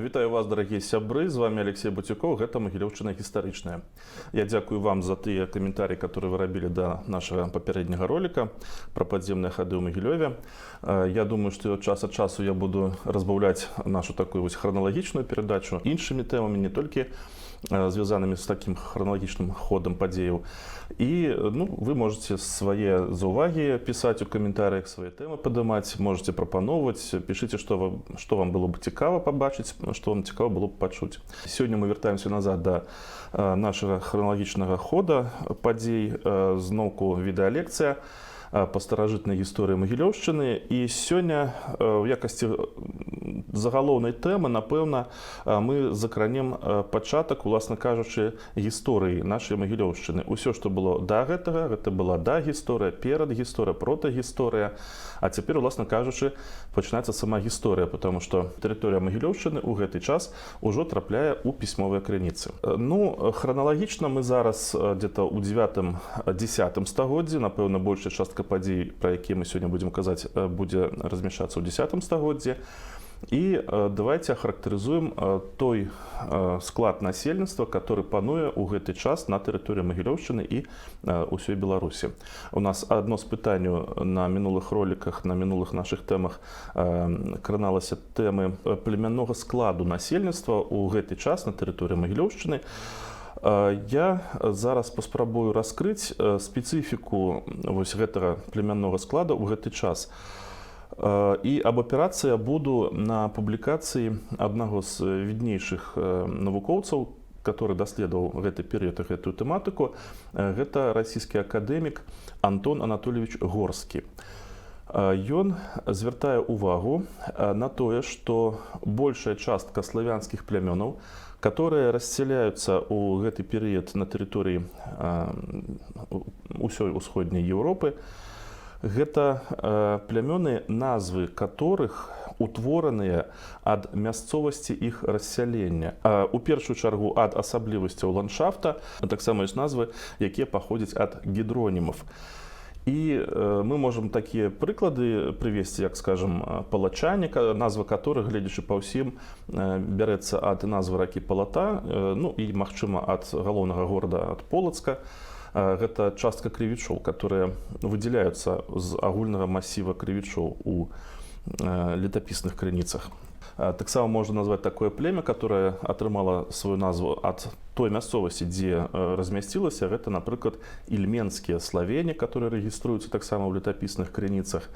Вітаю вас, дарагія сябры, з вами Алексей Бутюков, гэта Магілёўшчына гістарычная. Я дзякую вам за тыя каментарі, которые вы рабілі да нашага папярэдняга ролика пра падземныя хады ў Магілёве. Я думаю, што час ад часу я буду разбаўляць нашу такую вось храналагічную перадачу іншымі тэмамі, не толькі звязанымі з такім храналагічным ходам падзеяў. І вы можете свае заўвагі пісаць у каментарыях, свае тэмы падымаць, можете прапаноўваць, пішыце, што вам было б цікава пабачыць, што вам цікава было б пачуць. Сёння мы вяртаемся назад да нашага храналагічнага хода падзей, зноўку відэалекцыя па старажытнай гісторыі Магілёўшчыны. І сёння в якасці загалоўнай тэмы, напэўна, мы закранем пачатак, уласна кажучы, гісторыі нашай Магілёўшчыны. Усё, што было да гэтага, гэта была дагісторыя, перадгісторыя, протагісторыя, а цяпер, уласна кажучы, пачынаецца сама гісторыя, потому што тэрыторыя Магілёўшчыны ў гэты час ужо трапляе ў пісьмовыя крыніцы. Храналагічна мы зараз где-то ў 9-10 стагоддзі, напэўна, большая частка падзей, пра якія мы сёння будзем казаць, будзе размяшчацца ў 10 стагоддзі. І давайте ахарактарызуем той склад насельніцтва, который пануе ў гэты час на тэрыторыі Магілёўшчыны і ўсёй Беларусі. У нас адно з пытанняў на мінулых роліках, на мінулых нашых тэмах краналася тэмы племяннога складу насельніцтва ў гэты час на тэрыторыі Магілёўшчыны. Я зараз паспрабую раскрыць спецыфіку вось гэтага племяннога склада ў гэты час. І абапірацца я буду на публікацыі аднаго з віднейшых навукоўцаў, который даследаваў гэты перыяд і гэтую тэматыку. Гэта расійскі акадэмік Антон Анатольевич Горскі. Ён звяртае ўвагу на тое, што большая частка славянскіх плямёнаў, которые рассяляюцца ў гэты перыяд на тэрыторыі ўсёй усходняй Еўропы, гэта плямёны, назвы которых утвораныя ад мясцовасці іх рассялення. У першую чаргу ад асаблівасцяў ландшафта, таксама ёсць назвы, якія паходзяць ад гідронімаў. І мы можам такія прыклады прывесці, як, скажам, Палачане, назва которых, гледзячы па ўсім, бярэцца ад назвы ракі Палата, і, магчыма, ад галоўнага горада, ад Полацка. Гэта частка крывічоў, которые выдзяляюцца з агульнага масіва крывічоў у летапісных крыніцах. Таксама можна назваць такое племя, которое атрымала сваю назву ад той мясцовасці, дзе размясцілася. Гэта, напрыклад, ільменскія славені, которые рэгіструюцца таксама ў летапісных крыніцах.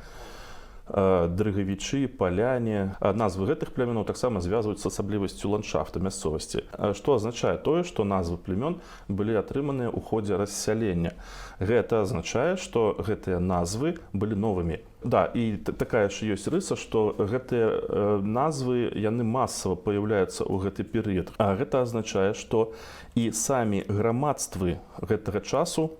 Дрыгавічы, паляне. Назвы гэтых племянаў таксама звязваюць з асаблівасцю ландшафта мясцовасці. Што азначае тое, што назвы племён былі атрыманыя ў ходзе рассялення. Гэта азначае, што гэтыя назвы былі новымі. Да, і такая ж ёсць рыса, што гэтыя назвы, яны масава паяўляюцца ў гэты перыяд. А гэта азначае, што і самі грамадствы гэтага часу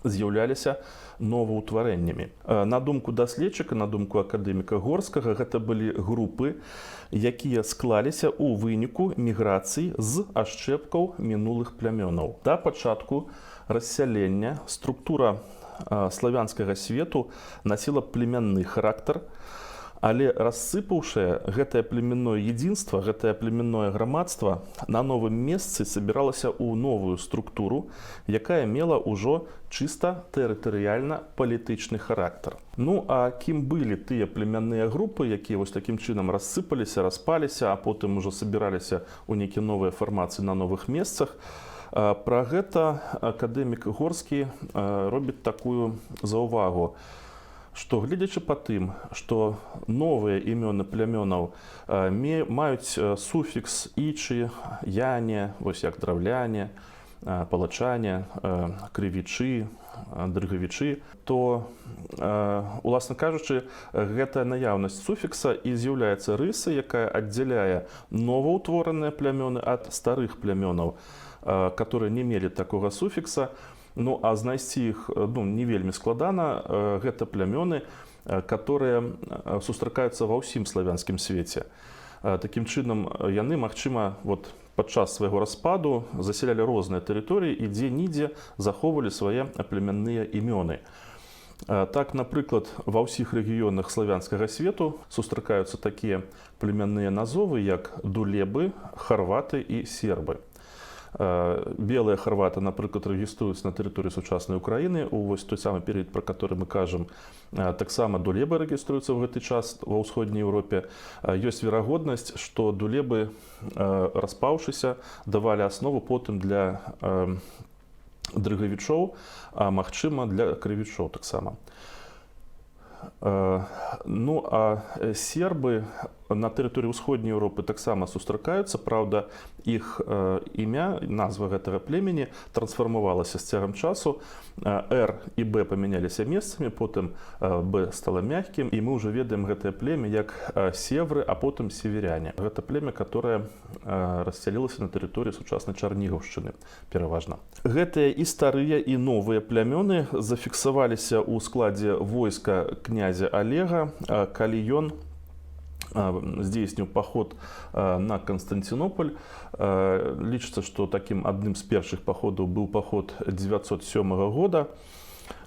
з'яўляліся новаўтварэннямі. На думку даследчыка, на думку акадэміка Горскага, гэта былі групы, якія склаліся ў выніку міграцыі з ашчэпкаў мінулых плямёнаў. Да пачатку рассялення структура славянскага свету насіла племянны характар, але рассыпаўшае гэтае племянное единство, гэтае племянное грамадства на новым месцы сабіралася ў новую структуру, якая мела ўжо чыста тэрытарыяльна-палітычны характар. А кім былі тыя племянныя групы, якія вось такім чынам рассыпаліся, распаліся, а потым ужо сабіраліся ў нейкія новыя фармацыі на новых месцах? Пра гэта акадэмік Горскі робіць такую заўвагу, што, гледзячы па тым, што новыя імёны плямёнаў маюць суфікс ічы, яне, вось як драўляне, палачане, крывічы, дрыгавічы, то, уласна кажучы, гэтая наяўнасць суфікса і з'яўляецца рысай, якая аддзяляе новаўтвораныя плямёны ад старых плямёнаў, которые не мелі такога суфікса. А знайсці іх не вельмі складана. Гэта плямёны, которые сустракаюцца ва ўсім славянскім свеце. Такім чынам, яны, магчыма, падчас свайго распаду засялялі розныя тэрыторыі і дзе-нідзе захоўвалі свае племянныя імёны. Так, напрыклад, ва ўсіх рэгіёнах славянскага свету сустракаюцца такія племянныя назовы, як дулебы, харваты і сербы. Белыя харваты, напрыклад, рэгіструюцца на тэрыторыі сучаснай Украіны у вось той самы перыяд, пра который мы кажам. Таксама дулебы рэгіструюцца ў гэты час ва ўсходняй Еўропе. Ёсць верагоднасць, што дулебы, распаўшыся, давалі аснову потым для дрыгавічоў, а магчыма для крывічоў таксама. Ну а сербы на тэрыторыі ўсходняй Еўропы таксама сустракаюцца, праўда, іх імя, назва гэтага племені трансфармавалася з цягам часу. Р і Б памяняліся месцамі, потым Б стала мягкім, і мы ўжо ведаем гэтае племя як севры, а потым северяне. Гэта племя, которое рассялілася на тэрыторыі сучаснай Чарнігаўшчыны пераважна. Гэтыя і старыя, і новыя плямёны зафіксаваліся ў складзе войска князя Олега, калі ён здзейсніў паход на Канстанцінополь. Лічыцца, што такім адным з першых паходаў быў паход 907 года.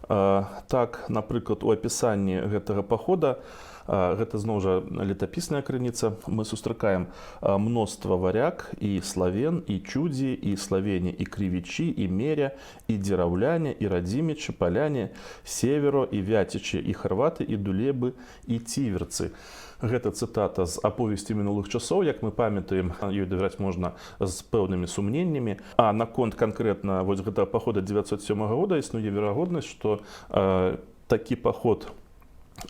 Так, напрыклад, у апісанні гэтага пахода, гэта зноў жа летапісная крыніца, мы сустракаем мноства варяг і славен, і чудзі, і славені, і крывічі, і меря, і дзераўляне, і радзімічы, паляне, северо, і вяцічы, і харваты, і дулебы, і ціверцы. Гэта цытата з аповесці мінулых часоў, як мы памятаем, ёй давяраць можна з пэўнымі сумненнямі. А наконт канкрэтна вось гэтага пахода 907 года існуе верагоднасць, што такі паход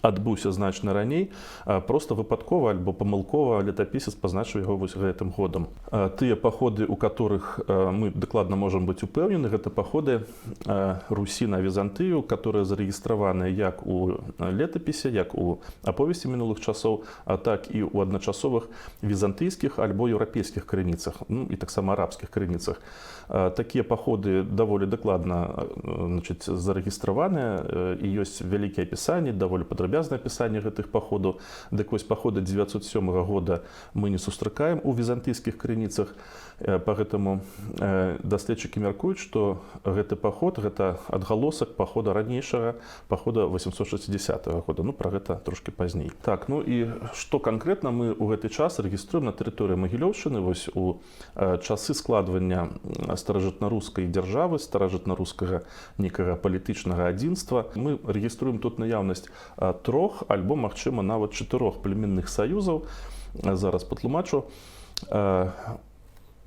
адбыўся значна раней, проста выпадкова альбо памылкова летапісец пазначыў яго вось гэтым годам. Тыя паходы, у которых мы дакладна можам быць упэўнены, гэта паходы Русі на Візантыю, которые зарэгістраваныя як у летапісе, як у аповесці мінулых часоў, так і ў адначасовых візантыйскіх альбо еўрапейскіх крыніцах, ну, і таксама арабскіх крыніцах. Такія паходы даволі дакладна зарэгістраваныя, і ёсць вялікія апісанні, даволі падрабязнае апісанне гэтых паходаў. Дык вось пахода 907 года мы не сустракаем у візантыйскіх крыніцах. Пагэтаму даследчыкі мяркуюць, што гэты паход гэта адгалосак пахода ранейшага, пахода 860 года. Ну, пра гэта трошкі пазней. Так, ну і што канкрэтна мы ў гэты час рэгіструем на тэрыторыі Магілёўшчыны, вось у часы складвання старажытнарускай дзяржавы, старажытнарускага некага палітычнага адзінства. Мы рэгіструем тут наяўнасць 3 альбо, магчыма, нават 4 племянных саюзаў. Зараз патлумачу.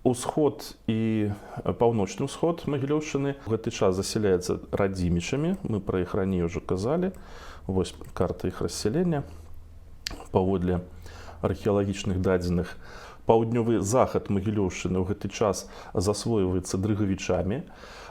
Усход і паўночны ўсход Магілёўшчыны ў гэты час засяляецца радзімічамі. Мы пра іх раней ўжо казалі. Вось карта іх рассялення паводле археалагічных дадзеных. Паўднёвы захад Магілёўшчыны ў гэты час засвойваецца дрыгавічамі,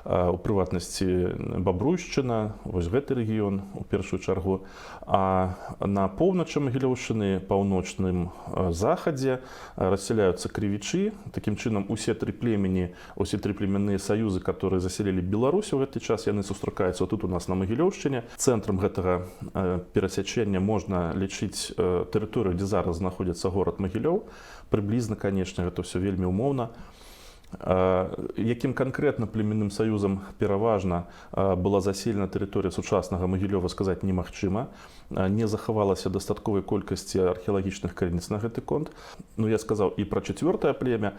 у прыватнасці Бабруйшчына, вось гэты рэгіён у першую чаргу. А на поўначы Магілёўшчыны, паўночным захадзе рассяляюцца крывічы. Такім чынам, усе тры племені, усе тры племянныя саюзы, которые засялілі Беларусь у гэты час, яны сустракаюцца тут у нас на Магілёўшчыне. Цэнтрам гэтага перасячэння можна лічыць тэрыторыю, дзе зараз знаходзіцца горад Магілёў. Прыблізна, канечне, гэта ўсё вельмі умоўна. Якім канкрэтна племянным саюзам пераважна была заселена тэрыторыя сучаснага Магілёва, сказаць немагчыма. Не захавалася дастатковай колькасці археалагічных крыніц на гэты конт. Ну, я сказаў і пра 4-е племя.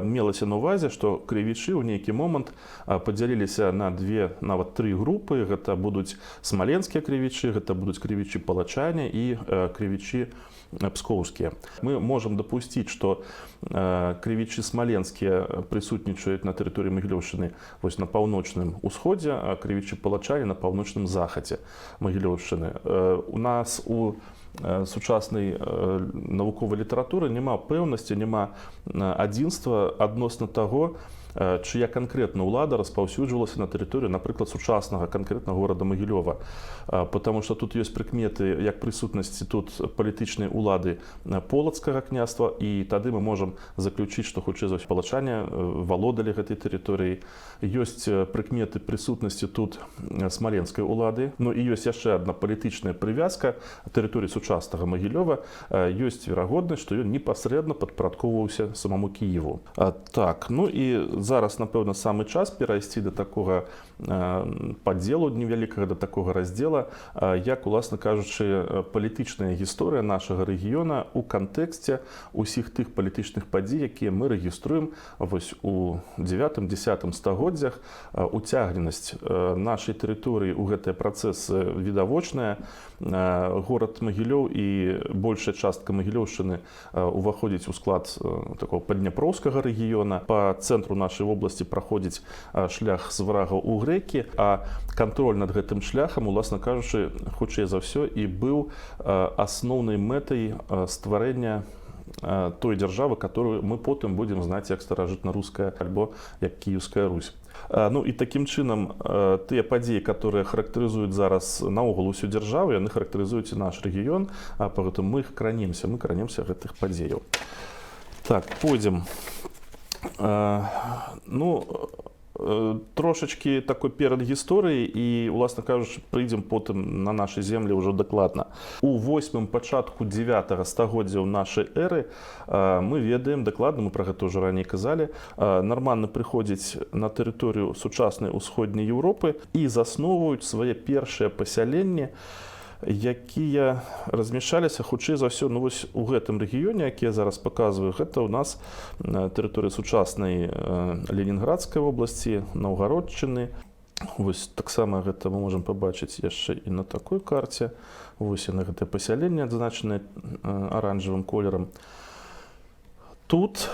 Мелася на ўвазе, што крывічы ў нейкі момант падзяліліся на 2, нават 3 групы. Гэта будуць смаленскія крывічы, гэта будуць крывічы палачане і крывічы пскоўскія. Мы можам дапусціць, што крывічы смаленскія прысутнічаюць на тэрыторыі Магілёўшчыны вось на паўночным усходзе, а крывічы палачане на паўночным захадзе Магілёўшчыны. У нас у сучаснай навуковай літаратуры няма пэўнасці, няма адзінства адносна таго, чыя канкрэтна ўлада распаўсюджвалася на тэрыторыю, напрыклад, сучаснага канкрэтна горада Магілёва. Потому што тут ёсць прыкметы як прысутнасці тут палітычнай улады полацкага княства, і тады мы можам заключыць, што хутчэй за ўсё палачане валодалі гэтай тэрыторыяй. Ёсць прыкметы прысутнасці тут смаленскай улады. Ну і ёсць яшчэ адна палітычная прывязка тэрыторыі сучаснага Магілёва. Ёсць верагоднасць, што ён непасрэдна падпарадкоўваўся самому Кіеву. Так, ну і зараз, напэўна, самы час перайсці да такога падзелу невялікага, да такога раздзела, як, уласна кажучы, палітычная гісторыя нашага рэгіёна ў кантэксце ўсіх тых палітычных падзей, якія мы рэгіструем вось у 9-10 стагоддзях. Уцягненасць нашай тэрыторыі ў гэтыя працэсы відавочная. Горад Магілёў і большая частка Магілёўшчыны уваходзіць у склад такого падняпроўскага рэгіёна. Па цэнтру нашай вобласці праходзіць шлях з варагаў у грэкі, а кантроль над гэтым шляхам, уласна кажучы, хутчэй за ўсё і быў асноўнай мэтай стварэння той дзяржавы, которую мы потым будзем знаць як старажытна-руская альбо як Кіеўская Русь. Ну і такім чынам тыя падзеі, которые характарызуюць зараз наогул усю дзяржаву, яны характарызуюць і наш рэгіён, пагэтому мы іх кранемся гэтых падзеяў. Так, пойдзем. Трошачкі такой перад гісторыяй і, уласна кажучы, прыйдзем потым на нашай землі ўжо дакладна. У 8-м пачатку 9-го стагоддзяў нашай эры мы ведаем дакладна, мы пра гэта ўжо раней казалі, нарманы прыходзяць на тэрыторыю сучаснай усходняй Еўропы і засноўваюць свае першыя пасяленні, якія размяшчаліся хутчэй за ўсё вось у гэтым рэгіёне, які я зараз паказваю. Гэта ў нас тэрыторыя сучаснай Ленінградскай вобласці, Наўгародчыны. Вось таксама гэта мы можам пабачыць яшчэ і на такой карце. Вось яны, гэтае пасяленне адзначанае аранжавым колерам. Тут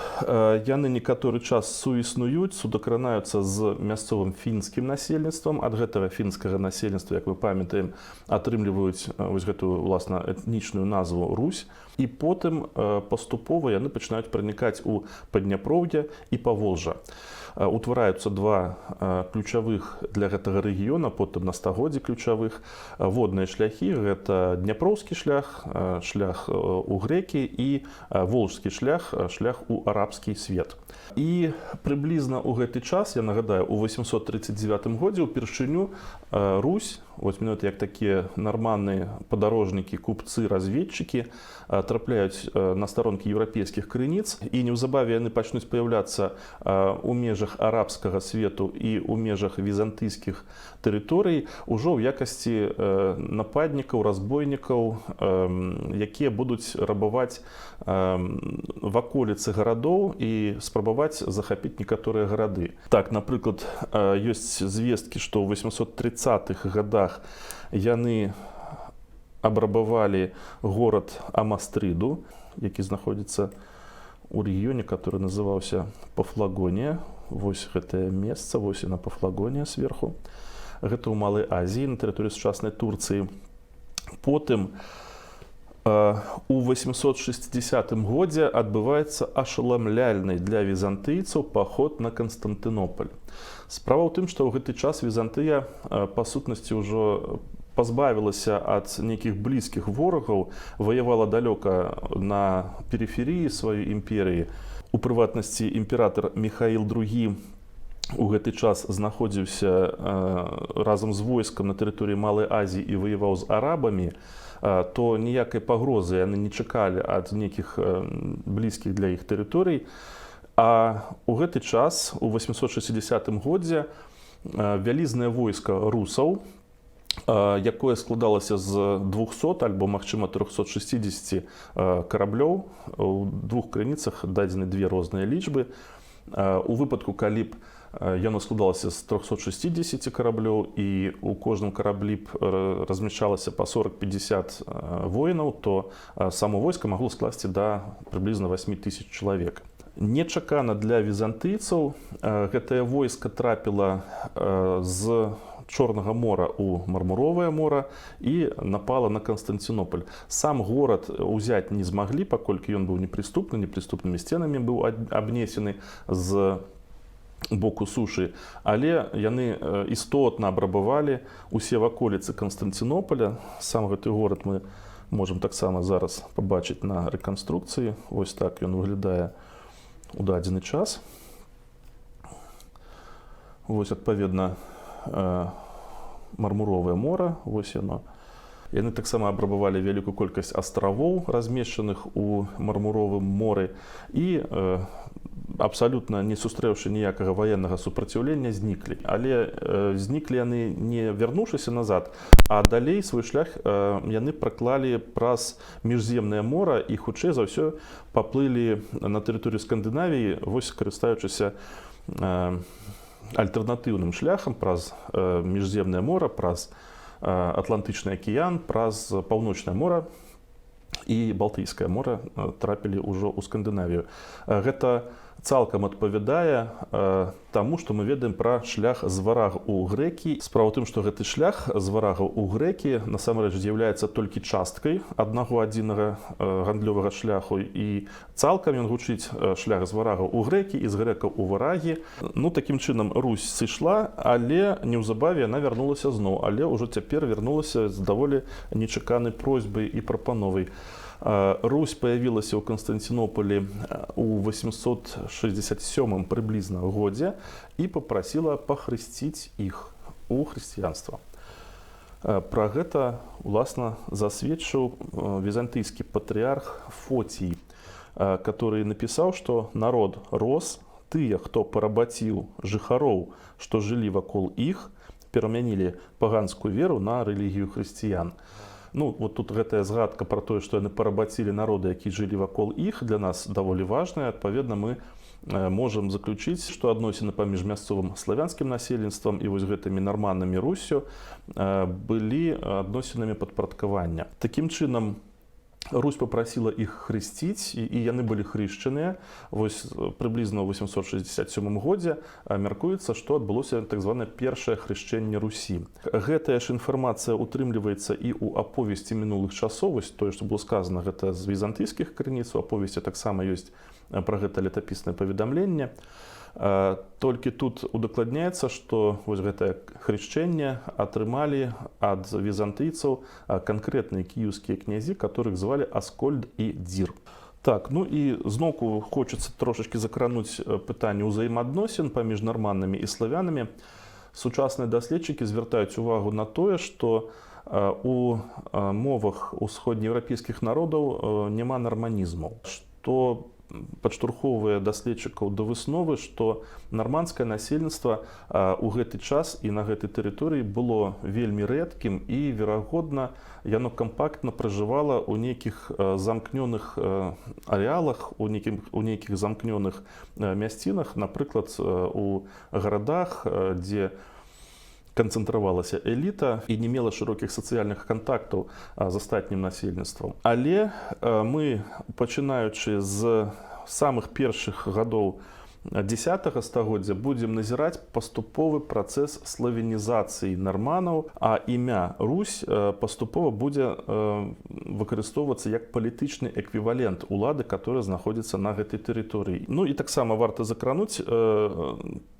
яны некаторы час суіснуюць, судакранаюцца з мясцовым фінскім насельніцтвам. Ад гэтага фінскага насельніцтва, як мы памятаем, атрымліваюць вось гэтую, уласна, этнічную назву Русь. І потым паступова яны пачынаюць пранікаць у Падняпроўе і Паволжа. Утвараюцца два ключавых для гэтага рэгіёна, потым на стагоддзі ключавых водныя шляхі. Гэта Дняпроўскі шлях, шлях у грэкі і волжскі шлях, шлях у арабскі свет. І прыблізна ў гэты час, я нагадаю, у 839 годзе ўпершыню Русь, вось менавіта як такія нарманныя падарожнікі, купцы, разведчыкі трапляюць на старонкі еўрапейскіх крыніц, і неўзабаве яны пачнуць паяўляцца ў межах арабскага свету і ў межах візантыйскіх тэрыторый ужо ў якасці нападнікаў, разбойнікаў, якія будуць рабаваць ваколіцы гарадоў і спрабаваць захапіць некаторыя гарады. Так, напрыклад, ёсць звесткі, што ў 830-х годах яны абрабавалі горад Амастрыду, які знаходзіцца ў рэгіёне, который называўся Пафлагонія. Вось гэтае месца, вось яна Пафлагонія сверху. Гэта ў Малай Азіі, на тэрыторыі сучаснай Турцыі. Потым у 860 годзе адбываецца ашаламляльны для візантыйцаў паход на Канстантынополь. Справа ў тым, што ў гэты час Візантыя, па сутнасці, ўжо пазбавілася ад нейкіх блізкіх ворагаў, ваявала далёка на перыферыі сваёй імперыі. У прыватнасці, імператар Міхаіл II у гэты час знаходзіўся разам з войскам на тэрыторыі Малай Азіі і ваяваў з арабамі, то ніякай пагрозы яны не чакалі ад нейкіх блізкіх для іх тэрыторый. А ў гэты час, у 860 годзе, вялізнае войска русаў, якое складалася з 200 альбо, магчыма, 360 караблёў. У двух крыніцах дадзены две розныя лічбы. У выпадку, калі б яно складалася з 360 караблёў і у кожным караблі б размяшчалася па 40-50 воінаў, то само войска магло скласці да прыблізна 8000 чалавек. Нечакана для візантыйцаў гэтае войска трапіла з Чорнага мора ў Мармуровае мора і напала на Канстантынополь. Сам горад узяць не змаглі, паколькі ён быў непрыступны, непрыступнымі сценамі быў абнесены з боку сушы, але яны істотна абрабавалі усе ваколіцы Канстантынополя. Сам гэты горад мы можам таксама зараз пабачыць на рэканструкцыі. Вось так ён выглядае у дадзены час. Вось, адпаведна, Мармуровае мора, вось яно. Яны таксама абрабавалі вялікую колькасць астравоў, размешчаных у Мармуровым моры, і абсалютна не сустрэўшы ніякага ваеннага супраціўлення, зніклі. Але зніклі яны не вярнуўшыся назад, а далей свой шлях яны праклалі праз міжземнае мора і хутчэй за ўсё паплылі на тэрыторыю Скандынавіі, вось карыстаючыся альтэрнатыўным шляхам праз міжземнае мора, праз Атлантычны акіян, праз Паўночнае мора і Балтыйскае мора трапілі ўжо ў Скандынавію. Гэта цалкам адпавядае таму, што мы ведаем пра шлях з вараг у грэкі. Справа ў тым, што гэты шлях з варагаў у грэкі насамрэч з'яўляецца толькі часткай аднаго адзінага гандлёвага шляху, і цалкам ён гучыць шлях з варагаў у грэкі і з грэкаў у варагі. Ну, такім чынам Русь сышла, але неўзабаве яна вярнулася зноў, але ўжо цяпер вярнулася з даволі нечаканай просьбай і прапановай. Русь появілася ў Канстантинополі ў 867 прыблізна годзе і попрасіла пахрысціць іх у хрысціянства. Пра гэта, уласна, засведчыў візантыйскі патрыарх Фотій, который напісаў, што народ рос, тыя, хто парабаціў жыхароў, што жылі вакол іх, перамянілі паганскую веру на рэлігію хрысціян. Ну, вот тут гэтая згадка пра тое, што яны парабацілі народы, які жылі вакол іх, для нас даволі важная. Адпаведна, мы можам заключыць, што адносіны паміж мясцовым славянскім насельніцтвам і вось гэтымі нарманнымі Руссю былі адносінамі падпарадкавання. Такім чынам, Русь попрасіла іх хрысціць, і яны былі хрышчаныя. Вось прыблізна ў 867 годзе мяркуецца, што адбылося так званае першае хрышчэнне Русі. Гэтая ж інфармацыя утрымліваецца і ў аповесці мінулых часоў. Вось тое, што было сказана, гэта з візантыйскіх крыніц. У аповесці таксама ёсць пра гэта летапіснае паведамленне. Толькі тут удакладняецца, што вось гэтае хрышчэнне атрымалі ад візантыйцаў канкрэтныя кіеўскія князі, которых звалі Аскольд і Дзір. Так, ну і зноўку хочацца трошачкі закрануць пытанне ўзаемаадносін паміж нарманнымі і славянамі. Сучасныя даследчыкі звяртаюць увагу на тое, што у мовах усходнееўрапейскіх народаў няма нарманізмаў, што падштурхоўвае даследчыкаў да высновы, што нарманскае насельніцтва ў гэты час і на гэтай тэрыторыі было вельмі рэдкім, і, верагодна, яно кампактна пражывала ў нейкіх замкнёных арэалах, у нейкіх замкнёных мясцінах, напрыклад, у гарадах, дзе канцэнтравалася эліта і не мела шырокіх сацыяльных кантактаў з астатнім насельніцтвам. Але мы, пачынаючы з самых першых гадоў 10 стагоддзя, будзем назіраць паступовы працэс славянізацыі нарманаў, а імя Русь паступова будзе выкарыстоўвацца як палітычны эквівалент улады, которая знаходзіцца на гэтай тэрыторыі. Ну і таксама варта закрануць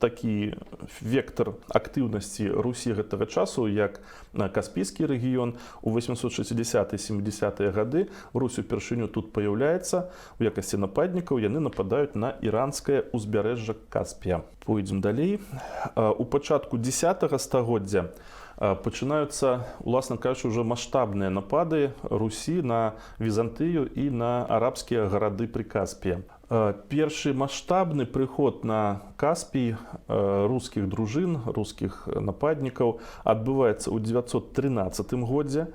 такі вектар актыўнасці Русі гэтага часу, як Каспійскі рэгіён. У 860-70-е гады Русь упершыню тут паяўляецца. У якасці нападнікаў яны нападаюць на іранскае ўзбярэжжа Каспія. Пойдзем далей. У пачатку 10 стагоддзя пачынаюцца, уласна кажучы, ўжо маштабныя напады Русі на Візантыю і на арабскія гарады пры Каспіі. Першы маштабны прыход на Каспій рускіх дружын, рускіх нападнікаў адбываецца ў 913 годзе.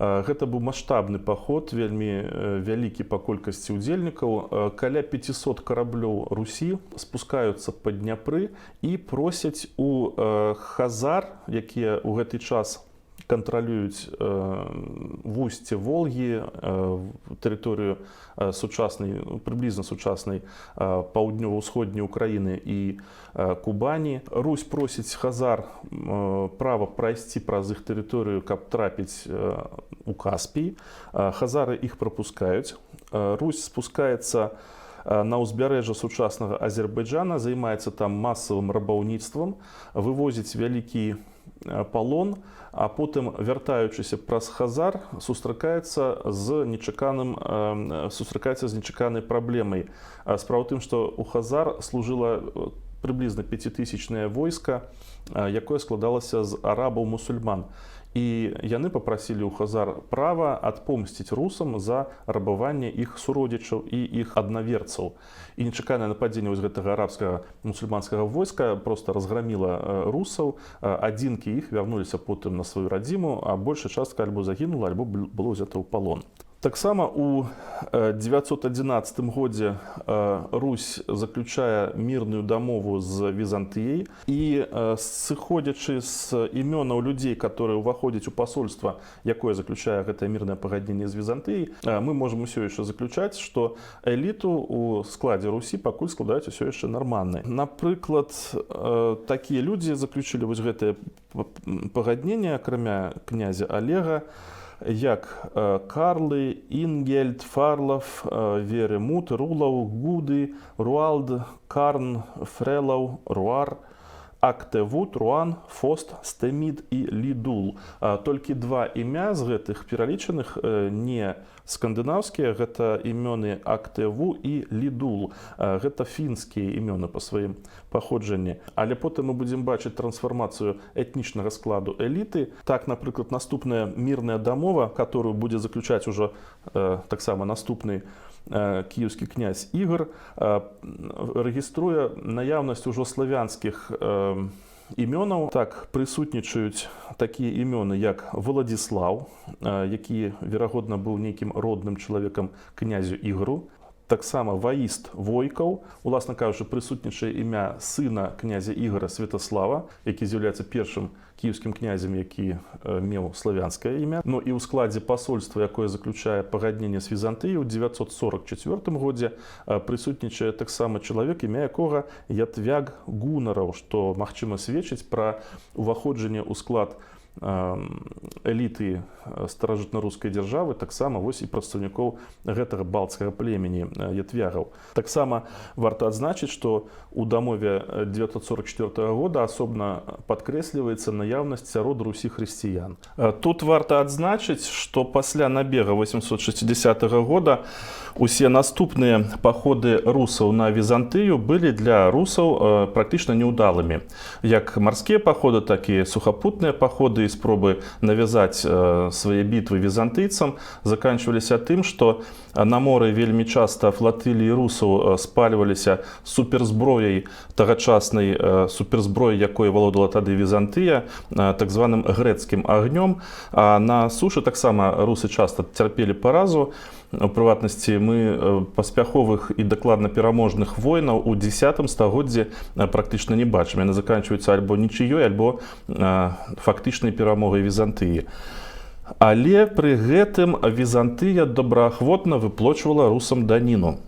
Гэта быў маштабны паход, вельмі вялікі па колькасці ўдзельнікаў. Каля 500 караблёў Русі спускаюцца па Дняпры і просяць у хазар, якія ў гэты час кантралююць вусце Волгі, тэрыторыю сучаснай, прыблізна сучаснай паўднёва-ўсходняй Украіны і Кубані. Русь просіць хазар права прайсці праз іх тэрыторыю, каб трапіць у Каспій. Хазары іх прапускаюць. Русь спускаецца на ўзбярэжжа сучаснага Азербайджана, займаецца там масавым рабаўніцтвам, вывозіць вялікі палон, а потым, вяртаючыся праз хазар, сустракаецца з нечаканай праблемай. Справа ў тым, што у хазар служыла прыблізна 5000-е войска, якое складалася з арабаў-мусульман. і яны папрасілі ў хазар права адпомсціць русам за рабаванне іх суродзічаў і іх аднаверцаў. І нечаканае нападзенне вось гэтага арабскага мусульманскага войска проста разграміла русаў. Адзінкі іх вярнуліся потым на сваю радзіму, а большая частка альбо загінула, альбо было ўзята ў палон. Таксама у 911 годзе Русь заключае мірную дамову з Візантыяй, і сыходзячы з імёнаў людзей, которые ўваходзяць у пасольства, якое заключае гэтае мірнае пагадненне з Візантыяй, мы можам усё яшчэ заключаць, што эліту у складзе Русі пакуль складаюць усё яшчэ нарманныя. Напрыклад, такія людзі заключылі вось гэтае пагадненне, акрамя князя Олега, як Карлы, Інгельд, Фарлов, Веремут, Рулаў, Гуды, Руалд, Карн, Фрелаў, Руар, Актевут, Руан, Фост, Стемид і Лідул. Толькі два імя з гэтых пералічаных не скандынаўскія, гэта імёны Актеву і Лідул. Гэта фінскія імёны па сваім паходжанні. Але потым мы будзем бачыць трансфармацыю этнічнага складу эліты. Так, напрыклад, наступная мірная дамова, которую будзе заключаць ужо таксама наступны кіеўскі князь Ігор, рэгіструе наяўнасць ужо славянскіх імёнаў. Так, прысутнічаюць такія імёны, як Владзіслаў, які, верагодна, быў нейкім родным чалавекам князю Ігору. Таксама Ваіст Войкаў, уласна кажучы, прысутнічае імя сына князя Ігора Святаслава, які з'яўляецца першым кіеўскім князем, які меў славянскае імя. Ну і ў складзе пасольства, якое заключае пагадненне з Візантыяй, у 944 годзе прысутнічае таксама чалавек, імя якога Ятвяг Гунараў, што магчыма сведчыць пра уваходжанне ў склад эліты старажытна-рускай дзяржавы, таксама вось і прадстаўнікоў гэтага балцкага племені ятвягаў. Таксама варта адзначыць, што у дамове 944 года асобна падкрэсліваецца наяўнасць сярод Русі хрысціян. Тут варта адзначыць, што пасля набега 860 года усе наступныя паходы русаў на Візантыю былі для русаў практычна няўдалымі. Як марскія паходы, так і сухапутныя паходы і спробы навязаць свае бітвы візантыйцам заканчваліся тым, што на моры вельмі часта флатыліі русаў спальваліся суперзброяй, тагачаснай суперзброяй, якой валодала тады Візантыя, так званым грэцкім агнём. А на сушы таксама русы часта цярпелі паразу. У прыватнасці, мы паспяховых і дакладна пераможных войнаў у 10 стагоддзі практычна не бачым. Яны заканчваюцца альбо нічыёй, альбо фактычнай перамогай Візантыі. Але пры гэтым Візантыя добраахвотна выплочвала русам даніну.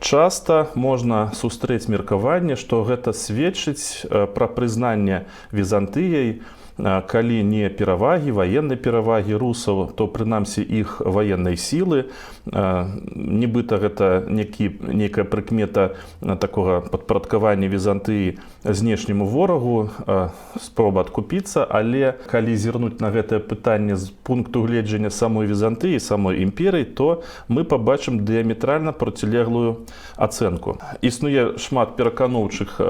Часта можна сустрэць меркаванне, што гэта сведчыць пра прызнанне Візантыяй, калі не перавагі, ваеннай перавагі русаў, то прынамсі іх ваеннай сілы. Нібыта гэта нейкая прыкмета такога падпарадкавання Візантыі знешняму ворагу, спроба адкупіцца, але калі зірнуць на гэтае пытанне з пункту гледжання самой Візантыі, самой імперыі, то мы пабачым дыяметральна процілеглую ацэнку. Існуе шмат пераканоўчых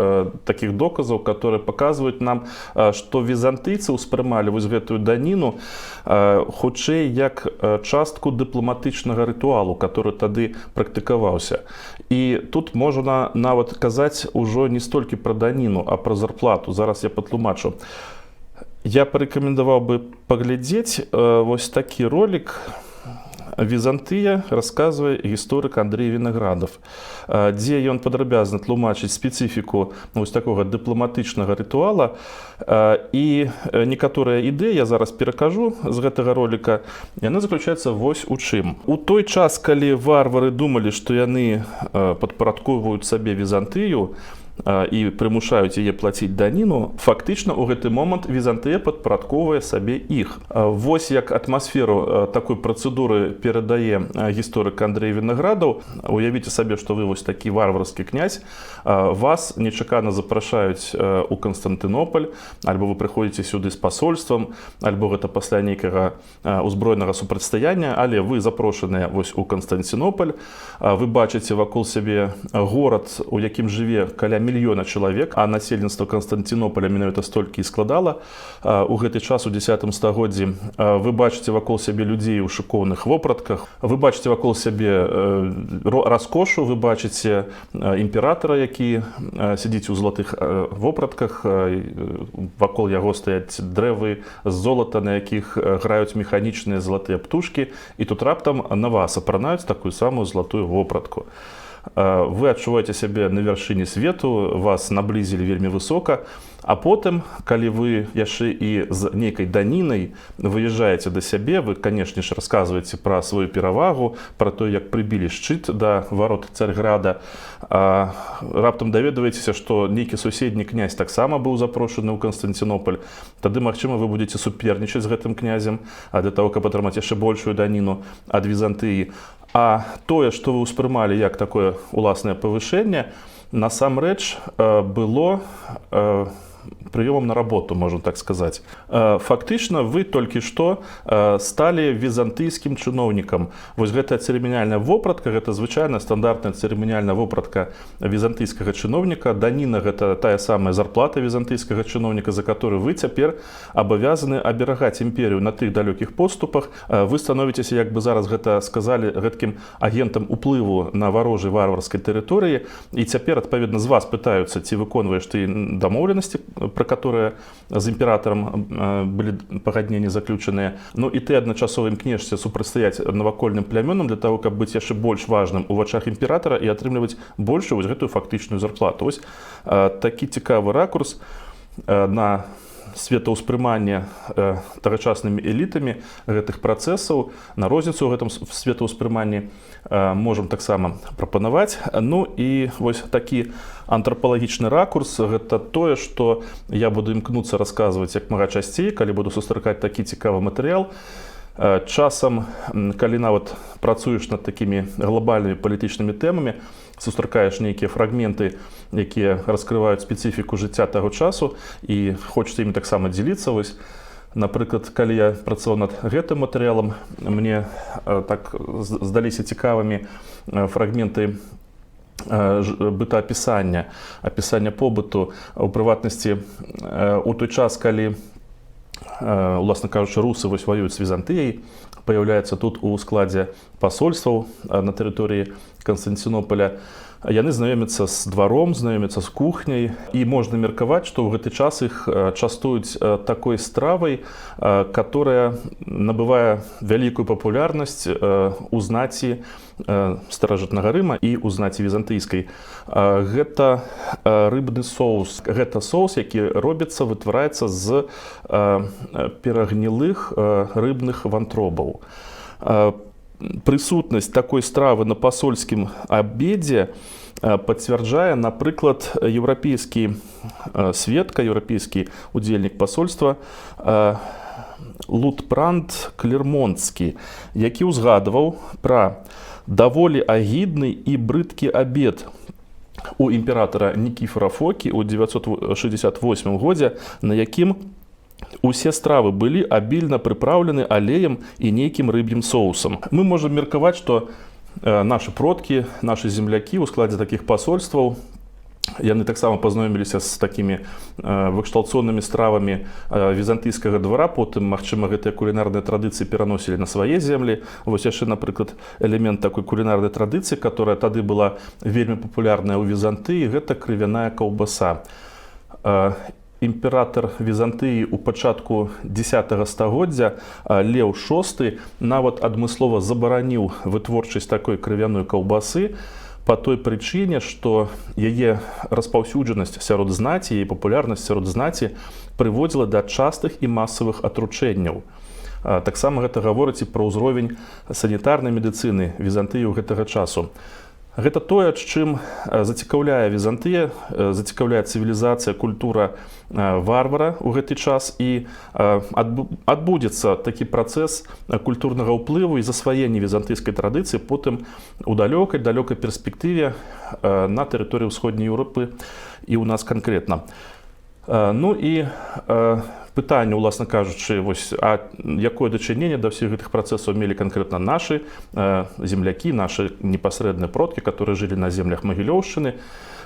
такіх доказаў, которые паказваюць нам, што візантыйцы ўспрымалі вось гэтую даніну хутчэй як частку дыпламатычнага рытуалу, который тады практыкаваўся. І тут можна нават казаць ужо не столькі пра даніну, а пра зарплату. Зараз я патлумачу. Я парэкамендаваў бы паглядзець вось такі ролик. Візантыя расказвае гісторык Андрэй Вінаградов, дзе ён падрабязна тлумачыць спецыфіку вось такога дыпламатычнага рытуала. І некаторыя ідэі я зараз перакажу з гэтага ролика. Яны заключаюцца вось у чым. У той час, калі варвары думалі, што яны падпарадкоўваюць сабе Візантыю і прымушаюць яе плаціць даніну, фактычна ў гэты момант Візантыя падпарадкоўвае сабе іх. Вось як атмасферу такой працэдуры перадае гісторык Андрэй Вінаградов. Уявіце сабе, што вы вось такі варварскі князь, вас нечакана запрашаюць у Канстантынополь, альбо вы прыходзіце сюды з пасольствам, альбо гэта пасля нейкага узброенага супрацьстаяння, але вы запрошаныя вось у Канстантынополь, вы бачыце вакол сябе горад, у якім жыве каля мільёна чалавек, а насельніцтва Канстанцінопаля менавіта столькі і складала у гэты час у 10 стагоддзі. Вы бачыце вакол сябе людзей у шыкоўных вопратках, вы бачыце вакол сябе раскошу, вы бачыце імператара, які сядзіць у залатых вопратках, вакол яго стаяць дрэвы з золата, на якіх граюць механічныя залатыя птушкі, і тут раптам на вас апранаюць такую самую залатую вопратку. Вы адчуваеце сябе на вяршыні свету, вас наблізілі вельмі высока, а потым, калі вы яшчэ і з нейкай данінай выязджаеце да сябе, вы, канешне ж, расказваеце пра сваю перавагу, пра то, як прыбілі шчыт да варот Царьграда, раптам даведваецеся, што нейкі суседні князь таксама быў запрошаны ў Канстанцінопаль, тады, магчыма, вы будзеце супернічаць з гэтым князем, для таго, каб атрымаць яшчэ большую даніну ад Візантыі. А тое, што вы ўспрымалі як такое уласнае павышэнне, насамрэч было прыёмам на работу, можна так сказаць. Фактычна, вы толькі што сталі візантыйскім чыноўнікам. Вось гэтая цырыманіяльная вопратка, гэта звычайная стандартная цырыманіяльная вопратка візантыйскага чыноўніка. Даніна — гэта тая самая зарплата візантыйскага чыноўніка, за которую вы цяпер абавязаны аберагаць імперію на тых далёкіх поступах. Вы становіцеся, як бы зараз гэта сказалі, гэткім агентам уплыву на варожай варварскай тэрыторыі, і цяпер, адпаведна, з вас пытаюцца, ці выконваеш ты дамоўленасці, про которые з імператарам былі пагадненні заключаныя. Ну і ты адначасова імкнешся супрацьстаяць навакольным плямёнам для того, каб быць яшчэ больш важным у вачах імператара і атрымліваць большую вось гэтую фактычную зарплату. Вось такі цікавы ракурс на светаўспрыманне тагачаснымі элітамі гэтых працэсаў, на розніцу ў гэтым светаўспрыманні можам таксама прапанаваць. Ну і вось такі антрапалагічны ракурс — гэта тое, што я буду імкнуцца расказваць як мага часцей, калі буду сустракаць такі цікавы матэрыял. Часам, калі нават працуеш над такімі глобальнымі палітычнымі тэмамі, сустракаеш нейкія фрагменты, якія раскрываюць спецыфіку жыцця таго часу, і хочацца імі таксама дзеліцца. Вось, напрыклад, калі я працаваў над гэтым матэрыялам, мне так здаліся цікавымі фрагменты бытаапісання, апісання побыту, у прыватнасці у той час, калі, уласна кажучы, русы вось ваююць з Візантыяй, паяўляецца тут у складзе пасольстваў на тэрыторыі Канстанцінопаля. Яны знаёмяцца з дваром, знаёмяцца з кухняй, і можна меркаваць, што ў гэты час іх частуюць такой стравай, которая набывае вялікую папулярнасць у знаці старажытнага Рыма і ў знаці візантыйскай. Гэта рыбны соус. Гэта соус, які робіцца, вытвараецца з перагнілых рыбных вантробаў. Прысутнасць такой стравы на пасольскім абедзе пацвярджае, напрыклад, еўрапейскі сведка, еўрапейскі удзельнік пасольства Лутпранд Клермонтскі, які ўзгадваў пра даволі агідны і брыдкі абед у імператара Нікіфара Фокі ў 968 годзе, на якім усе стравы былі абільна прыпраўлены алеем і нейкім рыб'ім соусам. Мы можам меркаваць, што нашы продкі, нашы землякі ў складзе такіх пасольстваў, яны таксама пазнаёміліся з такімі выкшталцонымі стравамі візантыйскага двара, потым, магчыма, гэтыя кулінарныя традыцыі пераносілі на свае землі. Вось яшчэ, напрыклад, элемент такой кулінарнай традыцыі, которая тады была вельмі папулярная ў Візантыі, гэта крывяная каўбаса. Імператар Візантыі ў пачатку 10 стагоддзя Леў VI нават адмыслова забараніў вытворчасць такой крывяной каўбасы па той прычыне, што яе распаўсюджанасць сярод знаці, яе папулярнасць сярод знаці прыводзіла да частых і масавых атручэнняў. Таксама гэта гаворыць і пра ўзровень санітарнай медыцыны Візантыі ў гэтага часу. Гэта тое, чым зацікаўляе Візантыя, зацікаўляе цывілізацыя, культура варвара ў гэты час, і адбудзецца такі працэс культурнага ўплыву і засваення візантыйскай традыцыі потым у далёкай перспектыве на тэрыторыі ўсходняй Еўропы і ў нас канкрэтна. Ну і пытанне, уласна кажучы, вось, а якое дачыненне да ўсіх гэтых працэсаў мелі канкрэтна нашы землякі, нашы непасрэдныя продкі, которые жылі на землях Магілёўшчыны.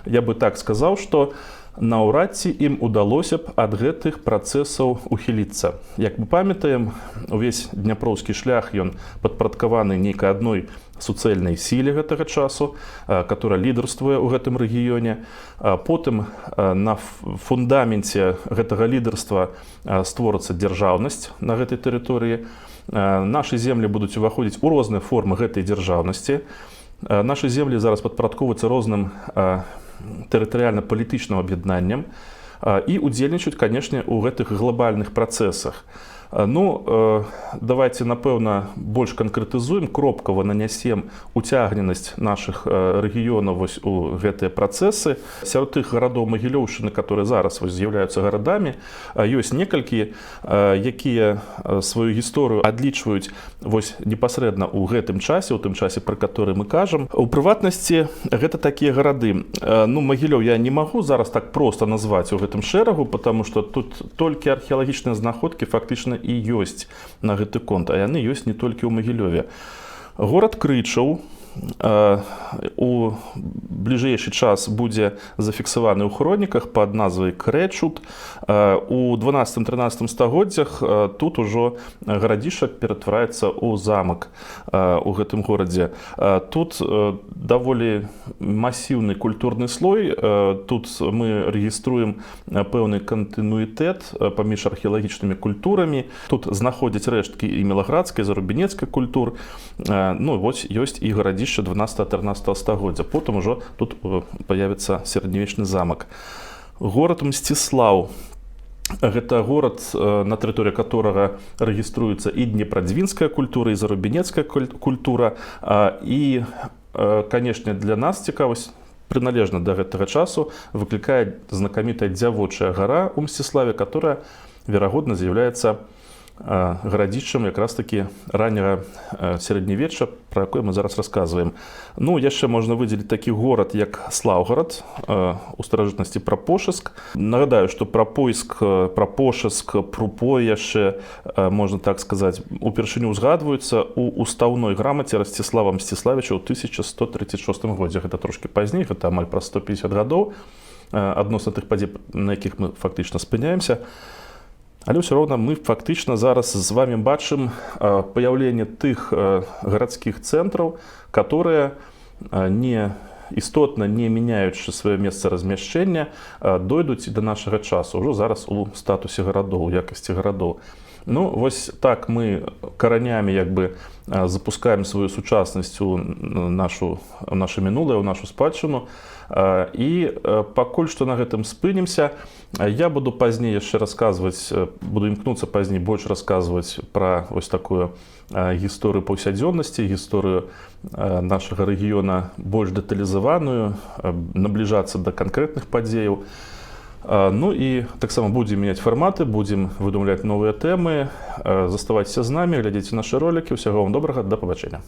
я бы так сказаў, што наўрад ці ім удалося б ад гэтых працэсаў ухіліцца. Як мы памятаем, увесь дняпроўскі шлях ён падпарадкаваны нейкай адной суцэльнай сіле гэтага часу, которая лідарствуе ў гэтым рэгіёне. Потым на фундаменце гэтага лідарства створыцца дзяржаўнасць на гэтай тэрыторыі. Нашы землі будуць уваходзіць у розныя формы гэтай дзяржаўнасці. Нашы землі зараз падпарадковваюцца розным тэрытарыяльна-палітычным аб'яднанням і удзельнічаюць, канешне, у гэтых глобальных працэсах. Ну, давайте, напэўна, больш канкрэтызуем, кропкава нанясем уцягненасць нашых рэгіёнаў вось у гэтыя працэсы. Сярод тых гарадоў Магілёўшчыны, которые зараз вось з'яўляюцца гарадамі, ёсць некалькі, якія сваю гісторыю адлічваюць вось непасрэдна ў гэтым часе, у тым часе, пра который мы кажам. У прыватнасці, гэта такія гарады. Ну, Магілёў я не магу зараз так проста назваць у гэтым шэрагу, потому што тут толькі археалагічныя знаходкі фактычна і ёсць на гэты конт, а яны ёсць не толькі ў Магілёве. Горад Крычаў у бліжэйшы час будзе зафіксаваны ў хроніках пад назвай Крэчут. У 12-13 стагоддзях тут ужо гарадзішча ператвараецца ў замак у гэтым горадзе. Тут даволі масіўны культурны слой. Тут мы рэгіструем пэўны кантынуітэт паміж археалагічнымі культурамі. Тут знаходзяць рэшткі і мелаградскай, і зарубінецкай культур. Ну, вось ёсць і гарадзішча 12-13 стагоддзя. Потым ужо тут появіцца сярэднявечны замак. Горад Мсціслаў. Гэта горад, на тэрыторыі которага рэгіструецца і днепрадзвінская культура, і зарубінецкая культура. І, канешне, для нас цікавасць прыналежна да гэтага часу выклікае знакамітая дзявочая гара ў Мсціславе, которая, верагодна, з'яўляецца гарадзішчам якраз такі ранняга сярэднявечча, пра якое мы зараз расказваем. Ну, яшчэ можна выдзеліць такі горад, як Слаўгарад, у старажытнасці Прапошыск. Нагадаю, што Прапойск, Прапошыск, Прупой яшчэ, можна так сказаць, упершыню ўзгадваюцца ў устаўной грамаце Расціслава Мсціславіча ў 1136 годзе. Гэта трошкі пазней, гэта амаль праз 150 гадоў, адносна тых падзей, на якіх мы фактычна спыняемся. Але ўсё роўна мы фактычна зараз з вами бачым паяўленне тых гарадскіх цэнтраў, которые не істотна не мяняючы сваё месца размяшчэння, дойдуць да нашага часу, ўжо зараз у статусе гарадоў, у якасці гарадоў. Ну, вось так мы каранямі як бы запускаем сваю сучаснасць у нашу мінулае, у нашу спадчыну. І пакуль што на гэтым спынімся, я буду пазней яшчэ расказваць, буду імкнуцца пазней больш расказваць пра вось такую гісторыю паўсядзённасці, гісторыю нашага рэгіёна больш дэталізаваную, набліжацца да канкрэтных падзеяў. Ну і таксама будзем мяняць фарматы, будзем выдумляць новыя тэмы. Заставайцеся з намі, глядзіце нашы ролікі. Усяго вам добрага, да пабачэння.